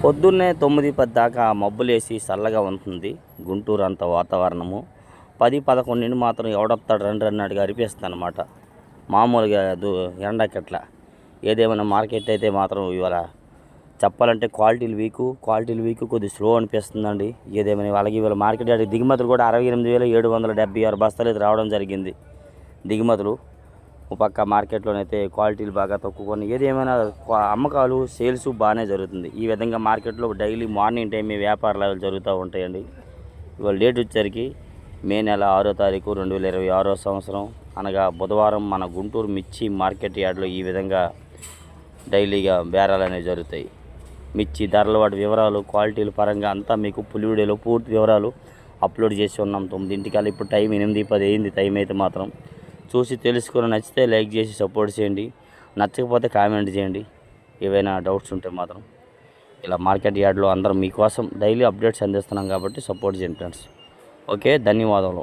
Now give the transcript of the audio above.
పొద్దున్నే 9-10 దాకా మబ్బులేసి చల్లగా ఉంటుంది గుంటూరు అంత వాతావరణము. 10-11 మాత్రం ఎవడొస్తాడు రండి అన్నట్టుగా అనిపిస్తుంది అనమాట. మామూలుగా ఎండకట్లా. ఏదేమైనా మార్కెట్ అయితే మాత్రం ఇవాళ చెప్పాలంటే క్వాలిటీలు వీక్ కొద్దిగా స్లో అనిపిస్తుందండి. ఏదేమైనా వాళ్ళకి ఇవాళ మార్కెట్ దిగుమతులు కూడా 68,776 బస్తాలు అయితే రావడం జరిగింది దిగుమతులు. పక్క మార్కెట్లోనైతే క్వాలిటీలు బాగా తక్కువ కొన్ని. ఏదేమైనా అమ్మకాలు సేల్స్ బాగానే జరుగుతుంది. ఈ విధంగా మార్కెట్లో డైలీ మార్నింగ్ టైం వ్యాపారాలు జరుగుతూ ఉంటాయండి. ఇవాళ డేట్ వచ్చేసరికి మే నెల 6వ తారీఖు 2026 సంవత్సరం అనగా బుధవారం మన గుంటూరు మిర్చి మార్కెట్ యార్డ్లో ఈ విధంగా డైలీగా బేరాలు అనేవి జరుగుతాయి. మిర్చి ధరల వాటి వివరాలు క్వాలిటీల పరంగా అంతా మీకు పులి వీడియోలో పూర్తి వివరాలు అప్లోడ్ చేసి ఉన్నాం 9ంటికల్లా. ఇప్పుడు టైం 8:10 అయింది. టైం అయితే మాత్రం చూసి తెలుసుకొని నచ్చితే లైక్ చేసి సపోర్ట్ చేయండి. నచ్చకపోతే కామెంట్ చేయండి. ఏవైనా డౌట్స్ ఉంటే మాత్రం ఇలా మార్కెట్ యార్డ్లో అందరం మీకోసం డైలీ అప్డేట్స్ అందిస్తున్నాం కాబట్టి సపోర్ట్ చేయండి ఫ్రెండ్స్. ఓకే, ధన్యవాదాలు.